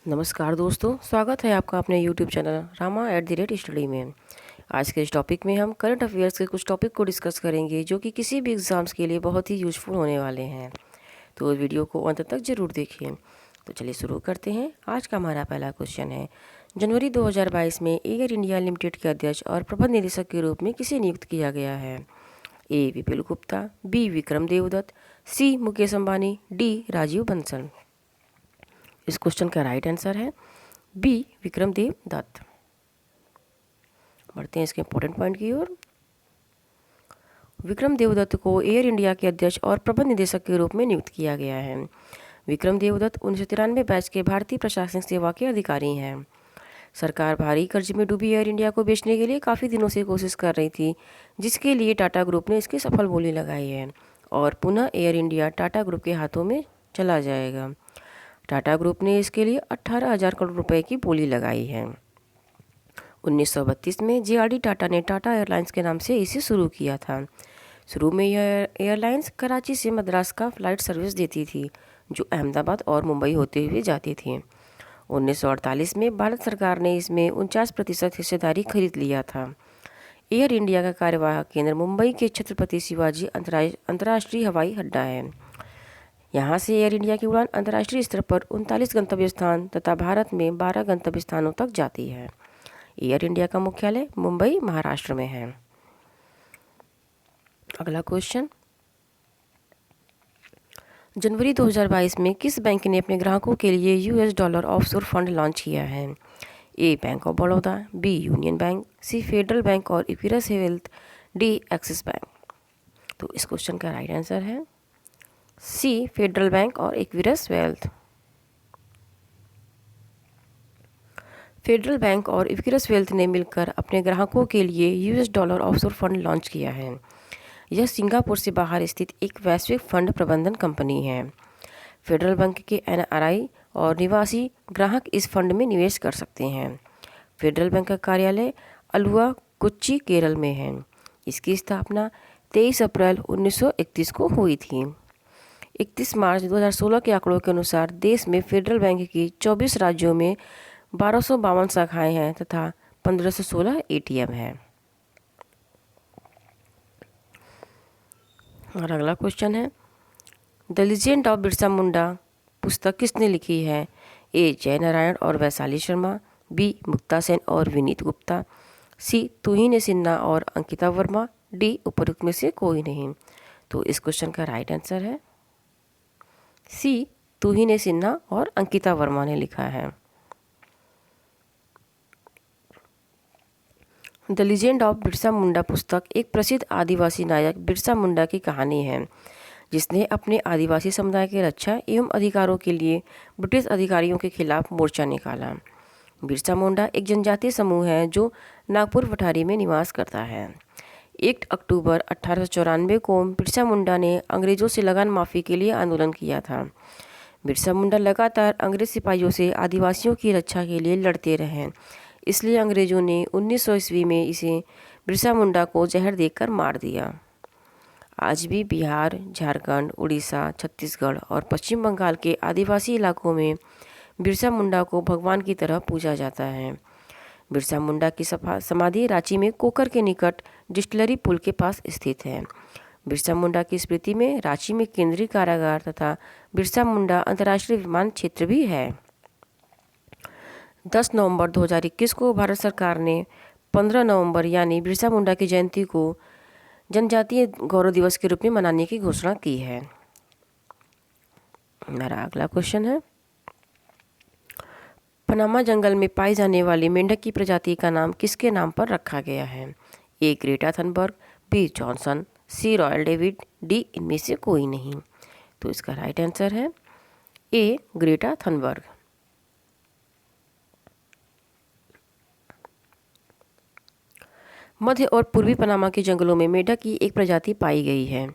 नमस्कार दोस्तों, स्वागत है आपका अपने YouTube चैनल रामा@स्टडी में। आज के इस टॉपिक में हम करंट अफेयर्स के कुछ टॉपिक को डिस्कस करेंगे जो कि किसी भी एग्ज़ाम्स के लिए बहुत ही यूज़फुल होने वाले हैं। तो वीडियो को अंत तक ज़रूर देखिए। तो चलिए शुरू करते हैं। आज का हमारा पहला क्वेश्चन है, जनवरी 2022 में एयर इंडिया लिमिटेड के अध्यक्ष और प्रबंध निदेशक के रूप में किसे नियुक्त किया गया है? ए. विपुल गुप्ता, बी. विक्रम देवदत्त, सी. मुकेश अंबानी, डी. राजीव बंसल। इस क्वेश्चन का राइट आंसर है बी. विक्रमदेव दत्त। बढ़ते हैं इसके इंपॉर्टेंट पॉइंट की ओर। विक्रम देवदत्त को एयर इंडिया के अध्यक्ष और प्रबंध निदेशक के रूप में नियुक्त किया गया है। विक्रम देवदत्त 1993 बैच के भारतीय प्रशासनिक सेवा के अधिकारी हैं। सरकार भारी कर्ज में डूबी एयर इंडिया को बेचने के लिए काफ़ी दिनों से कोशिश कर रही थी, जिसके लिए टाटा ग्रुप ने इसकी सफल बोली लगाई है और पुनः एयर इंडिया टाटा ग्रुप के हाथों में चला जाएगा। टाटा ग्रुप ने इसके लिए 18,000 करोड़ रुपए की बोली लगाई है। 1932 में जे.आर.डी. टाटा ने टाटा एयरलाइंस के नाम से इसे शुरू किया था। शुरू में यह एयरलाइंस कराची से मद्रास का फ्लाइट सर्विस देती थी, जो अहमदाबाद और मुंबई होते हुए जाती थी। 1948 में भारत सरकार ने इसमें 49% हिस्सेदारी खरीद लिया था। एयर इंडिया का कार्यवाहक केंद्र मुंबई के छत्रपति शिवाजी अंतर्राष्ट्रीय हवाई अड्डा है। यहाँ से एयर इंडिया की उड़ान अंतर्राष्ट्रीय स्तर पर 39 गंतव्य स्थान तथा भारत में 12 गंतव्य स्थानों तक जाती है। एयर इंडिया का मुख्यालय मुंबई, महाराष्ट्र में है। अगला क्वेश्चन, जनवरी 2022 में किस बैंक ने अपने ग्राहकों के लिए $US ऑफशोर फंड लॉन्च किया है? A. Bank of Baroda, B. Union Bank, C. Federal Bank और Equitas health, D. Axis Bank. तो इस क्वेश्चन का राइट आंसर है सी. फेडरल बैंक और इक्विटस वेल्थ। फेडरल बैंक और इक्विटस वेल्थ ने मिलकर अपने ग्राहकों के लिए $US ऑफशोर फंड लॉन्च किया है। यह सिंगापुर से बाहर स्थित एक वैश्विक फंड प्रबंधन कंपनी है। फेडरल बैंक के NRI और निवासी ग्राहक इस फंड में निवेश कर सकते हैं। फेडरल बैंक का कार्यालय अलुवा, कोच्चि, केरल में है। इसकी स्थापना 23 अप्रैल 1931 को हुई थी। 31 मार्च 2016 के आंकड़ों के अनुसार देश में फेडरल बैंक की 24 राज्यों में 1252 शाखाएं हैं तथा 1516 ATM है। और अगला क्वेश्चन है, the legend of Birsa Munda पुस्तक किसने लिखी है? ए. जयनारायण और वैशाली शर्मा, बी. मुक्ता सेन और विनीत गुप्ता, सी. तुहिन सिन्हा और अंकिता वर्मा, डी. उपरोक्त में से कोई नहीं। तो इस क्वेश्चन का राइट आंसर है सी. तुहिन सिन्हा और अंकिता वर्मा ने लिखा है। The legend of Birsa Munda पुस्तक एक प्रसिद्ध आदिवासी नायक बिरसा मुंडा की कहानी है, जिसने अपने आदिवासी समुदाय की रक्षा एवं अधिकारों के लिए ब्रिटिश अधिकारियों के खिलाफ मोर्चा निकाला। बिरसा मुंडा एक जनजातीय समूह है जो नागपुर पठारी में निवास करता है। 1 अक्टूबर 1894 को बिरसा मुंडा ने अंग्रेजों से लगान माफ़ी के लिए आंदोलन किया था। बिरसा मुंडा लगातार अंग्रेज सिपाहियों से आदिवासियों की रक्षा के लिए लड़ते रहे, इसलिए अंग्रेजों ने 1900 ईस्वी में इसे बिरसा मुंडा को जहर देकर मार दिया। आज भी बिहार, झारखंड, उड़ीसा, छत्तीसगढ़ और पश्चिम बंगाल के आदिवासी इलाकों में बिरसा मुंडा को भगवान की तरह पूजा जाता है। बिरसा मुंडा की समाधि रांची में कोकर के निकट डिस्टिलरी पुल के पास स्थित है। बिरसा मुंडा की स्मृति में रांची में केंद्रीय कारागार तथा बिरसा मुंडा अंतर्राष्ट्रीय विमान क्षेत्र भी है। 10 नवंबर 2021 को भारत सरकार ने 15 नवंबर यानी बिरसा मुंडा की जयंती को जनजातीय गौरव दिवस के रूप में मनाने की घोषणा की है। मेरा अगला क्वेश्चन है, पनामा जंगल में पाई जाने वाली मेंढक की प्रजाति का नाम किसके नाम पर रखा गया है? A. Greta Thunberg, B. Johnson, C. Royal David, D. इनमें से कोई नहीं। तो इसका राइट आंसर है ए. Greta Thunberg. मध्य और पूर्वी पनामा के जंगलों में मेंढक की एक प्रजाति पाई गई है।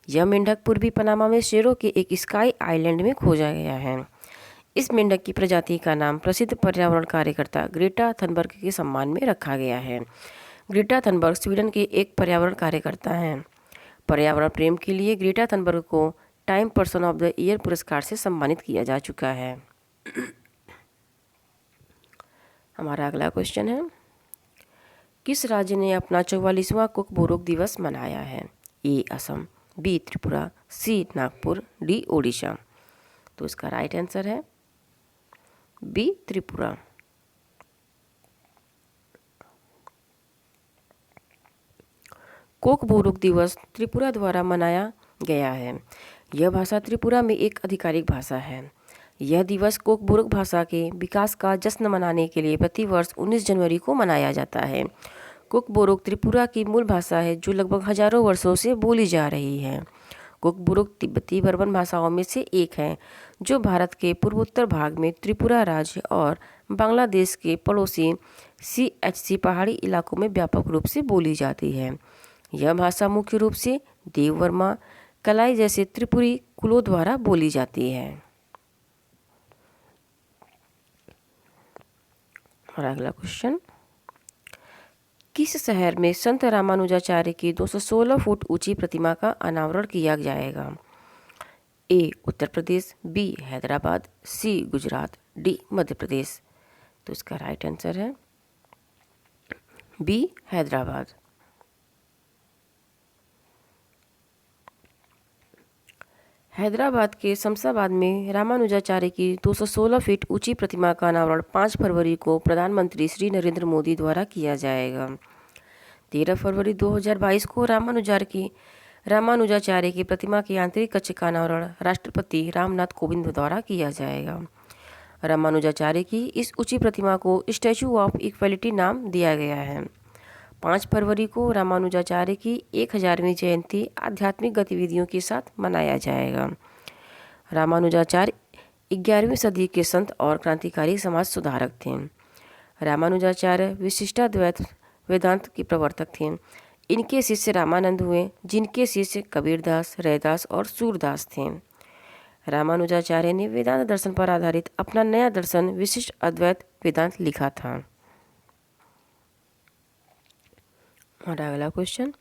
यह मेंढक पूर्वी पनामा में शेरों के एक स्काई आइलैंड में खोजा गया है। इस मेंढक की प्रजाति का नाम प्रसिद्ध पर्यावरण कार्यकर्ता ग्रेटा थनबर्ग के सम्मान में रखा गया है। ग्रेटा थनबर्ग स्वीडन के एक पर्यावरण कार्यकर्ता हैं। पर्यावरण प्रेम के लिए ग्रेटा थनबर्ग को time person of the year पुरस्कार से सम्मानित किया जा चुका है। हमारा अगला क्वेश्चन है, किस राज्य ने अपना 44वां कुक बोरोक दिवस मनाया है? ए असम, बी त्रिपुरा, सी नागपुर, डी ओडिशा। तो इसका राइट आंसर है बी त्रिपुरा। कोक बोरोक दिवस त्रिपुरा द्वारा मनाया गया है। यह भाषा त्रिपुरा में एक आधिकारिक भाषा है। यह दिवस कोक बोरोक भाषा के विकास का जश्न मनाने के लिए प्रतिवर्ष 19 जनवरी को मनाया जाता है। कोक बोरोक त्रिपुरा की मूल भाषा है जो लगभग हजारों वर्षों से बोली जा रही है। कोक बोरोक तिब्बती बर्मन भाषाओं में से एक है जो भारत के पूर्वोत्तर भाग में त्रिपुरा राज्य और बांग्लादेश के पड़ोसी CHC पहाड़ी इलाकों में व्यापक रूप से बोली जाती है। यह भाषा मुख्य रूप से देववर्मा, कलाई जैसे त्रिपुरी कुलों द्वारा बोली जाती है। और अगला क्वेश्चन, किस शहर में संत रामानुजाचार्य की 216 फुट ऊंची प्रतिमा का अनावरण किया जाएगा? ए उत्तर प्रदेश, बी हैदराबाद, सी गुजरात, डी मध्य प्रदेश। तो इसका राइट आंसर है बी हैदराबाद। हैदराबाद के शमशाबाद में रामानुजाचार्य की 216 फीट ऊंची प्रतिमा का अनावरण 5 फरवरी को प्रधानमंत्री श्री नरेंद्र मोदी द्वारा किया जाएगा। 13 फरवरी 2022 को रामानुजाचार्य की प्रतिमा के आंतरिक कक्ष का अनावरण राष्ट्रपति रामनाथ कोविंद द्वारा किया जाएगा। रामानुजाचार्य की इस ऊंची प्रतिमा को स्टैचू ऑफ इक्वलिटी नाम दिया गया है। 5 फरवरी को रामानुजाचार्य की 1000वीं जयंती आध्यात्मिक गतिविधियों के साथ मनाया जाएगा। रामानुजाचार्य 11वीं सदी के संत और क्रांतिकारी समाज सुधारक थे। रामानुजाचार्य विशिष्टाद्वैत वेदांत के प्रवर्तक थे। इनके शिष्य रामानंद हुए, जिनके शिष्य कबीरदास, रैदास और सूरदास थे। रामानुजाचार्य ने वेदांत दर्शन पर आधारित अपना नया दर्शन विशिष्ट अद्वैत वेदांत लिखा था। और अगला क्वेश्चन,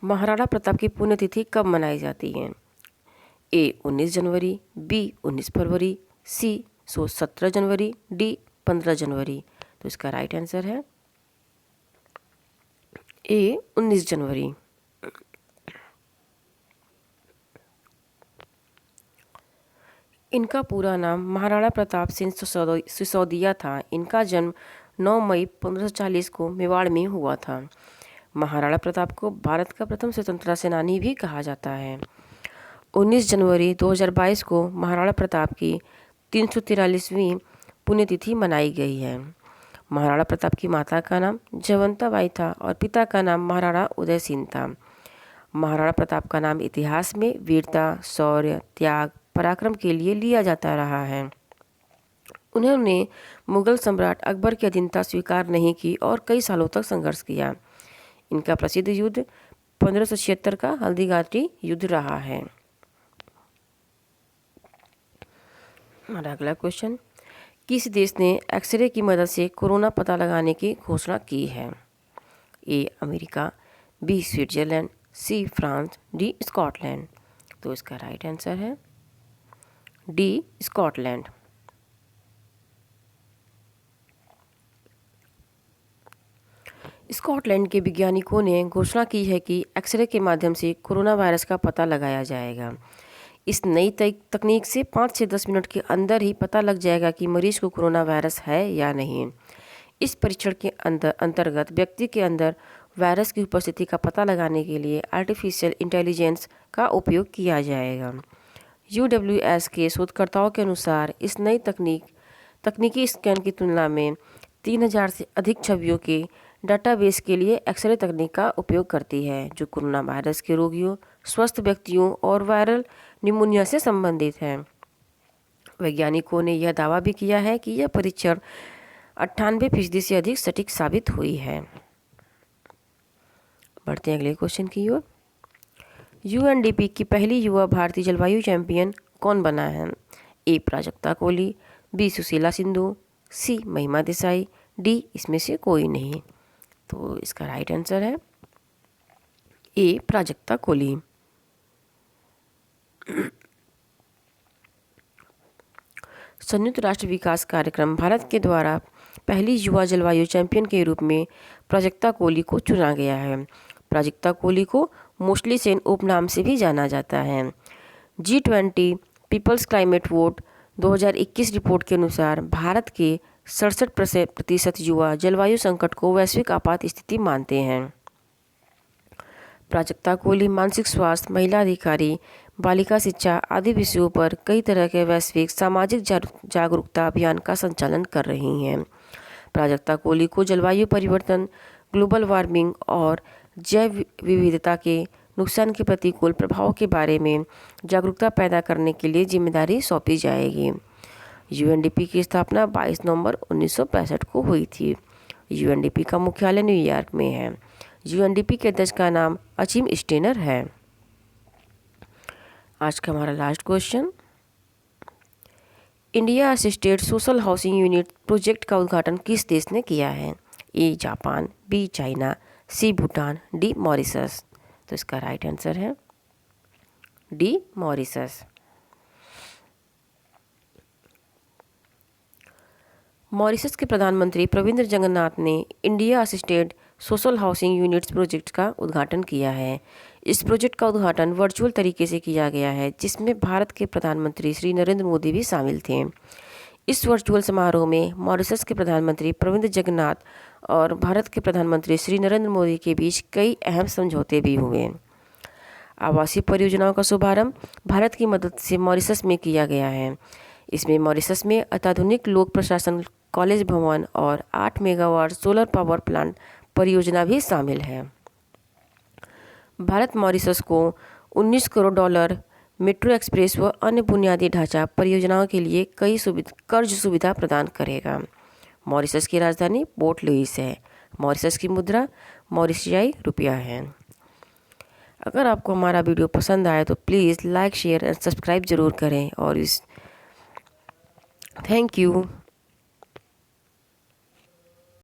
महाराणा प्रताप की पुण्यतिथि कब मनाई जाती है? ए 19 जनवरी, बी 19 फरवरी, सी 17 जनवरी, डी 15 जनवरी। तो इसका राइट आंसर है ए 19 जनवरी। इनका पूरा नाम महाराणा प्रताप सिंह सिसोदिया था। इनका जन्म 9 मई 1540 को मेवाड़ में हुआ था। महाराणा प्रताप को भारत का प्रथम स्वतंत्रता सेनानी भी कहा जाता है। 19 जनवरी 2022 को महाराणा प्रताप की 343वीं पुण्यतिथि मनाई गई है। महाराणा प्रताप की माता का नाम जयवंता बाई था और पिता का नाम महाराणा उदय सिंह था। महाराणा प्रताप का नाम इतिहास में वीरता, शौर्य, त्याग, पराक्रम के लिए लिया जाता रहा है। उन्होंने मुगल सम्राट अकबर की अधीनता स्वीकार नहीं की और कई सालों तक संघर्ष किया। इनका प्रसिद्ध युद्ध 1576 का हल्दीघाटी युद्ध रहा है। और अगला क्वेश्चन, किस देश ने एक्सरे की मदद से कोरोना पता लगाने की घोषणा की है? A America, B Switzerland, C France, D Scotland. तो इसका राइट आंसर है डी स्कॉटलैंड। स्कॉटलैंड के वैज्ञानिकों ने घोषणा की है कि एक्सरे के माध्यम से कोरोना वायरस का पता लगाया जाएगा। इस नई तकनीक से 5 से 10 मिनट के अंदर ही पता लग जाएगा कि मरीज को कोरोना वायरस है या नहीं। इस परीक्षण के अंतर्गत व्यक्ति के अंदर वायरस की उपस्थिति का पता लगाने के लिए आर्टिफिशियल इंटेलिजेंस का उपयोग किया जाएगा। UWS के शोधकर्ताओं के अनुसार इस नई तकनीकी स्कैन की तुलना में 3000 से अधिक छवियों के डाटाबेस के लिए एक्सरे तकनीक का उपयोग करती है, जो कोरोना वायरस के रोगियों, स्वस्थ व्यक्तियों और वायरल निमोनिया से संबंधित है। वैज्ञानिकों ने यह दावा भी किया है कि यह परीक्षण 98% से अधिक सटीक साबित हुई है। बढ़ते हैं अगले क्वेश्चन की ओर। UNDP की पहली युवा भारतीय जलवायु चैंपियन कौन बना है? ए प्राजक्ता कोली, बी सुशीला सिंधु, सी महिमा देसाई, डी इसमें से कोई नहीं। तो इसका राइट आंसर है ए प्राजक्ता कोली। संयुक्त राष्ट्र विकास कार्यक्रम भारत के द्वारा पहली युवा जलवायु चैंपियन के रूप में प्राजक्ता कोली को चुना गया है। प्राजक्ता कोली को मोस्टली सेन उपनाम से भी जाना जाता है। G20 peoples climate vote 2021 report के अनुसार भारत के 67% युवा जलवायु संकट को वैश्विक आपात स्थिति मानते हैं। प्राजक्ता कोली मानसिक स्वास्थ्य, महिला अधिकारी, बालिका शिक्षा आदि विषयों पर कई तरह के वैश्विक सामाजिक जागरूकता अभियान का संचालन कर रही हैं। प्राजक्ता कोली को जलवायु परिवर्तन, ग्लोबल वार्मिंग और जैव विविधता के नुकसान के प्रतिकूल प्रभाव के बारे में जागरूकता पैदा करने के लिए जिम्मेदारी सौंपी जाएगी। यूएनडीपी की स्थापना 22 नवंबर 1965 को हुई थी। यूएनडीपी का मुख्यालय न्यूयॉर्क में है। यूएनडीपी के अध्यक्ष का नाम अचिम स्टेनर है। आज का हमारा last question, India assisted social housing unit project का उद्घाटन किस देश ने किया है? A Japan, B China, C Bhutan, D Mauritius. तो इसका राइट आंसर है डी मॉरिशस। मॉरिशस के प्रधानमंत्री प्रविंद्र जगन्नाथ ने India assisted social housing units project का उद्घाटन किया है। इस प्रोजेक्ट का उद्घाटन वर्चुअल तरीके से किया गया है, जिसमें भारत के प्रधानमंत्री श्री नरेंद्र मोदी भी शामिल थे। इस वर्चुअल समारोह में मॉरिशस के प्रधानमंत्री प्रविंद्र जगन्नाथ और भारत के प्रधानमंत्री श्री नरेंद्र मोदी के बीच कई अहम समझौते भी हुए। आवासीय परियोजनाओं का शुभारंभ भारत की मदद से मॉरिशस में किया गया है। इसमें मॉरिशस में अत्याधुनिक लोक प्रशासन कॉलेज भवन और 8 मेगावाट सोलर पावर प्लांट परियोजना भी शामिल है। भारत मॉरिशस को $19 करोड़ मेट्रो एक्सप्रेस व अन्य बुनियादी ढांचा परियोजनाओं के लिए कई कर्ज सुविधा प्रदान करेगा। मॉरिशस की राजधानी पोर्ट लुइस है। मॉरिशस की मुद्रा मॉरिशियाई रुपया है। अगर आपको हमारा वीडियो पसंद आए तो please like, share and subscribe जरूर करें। और थैंक यू।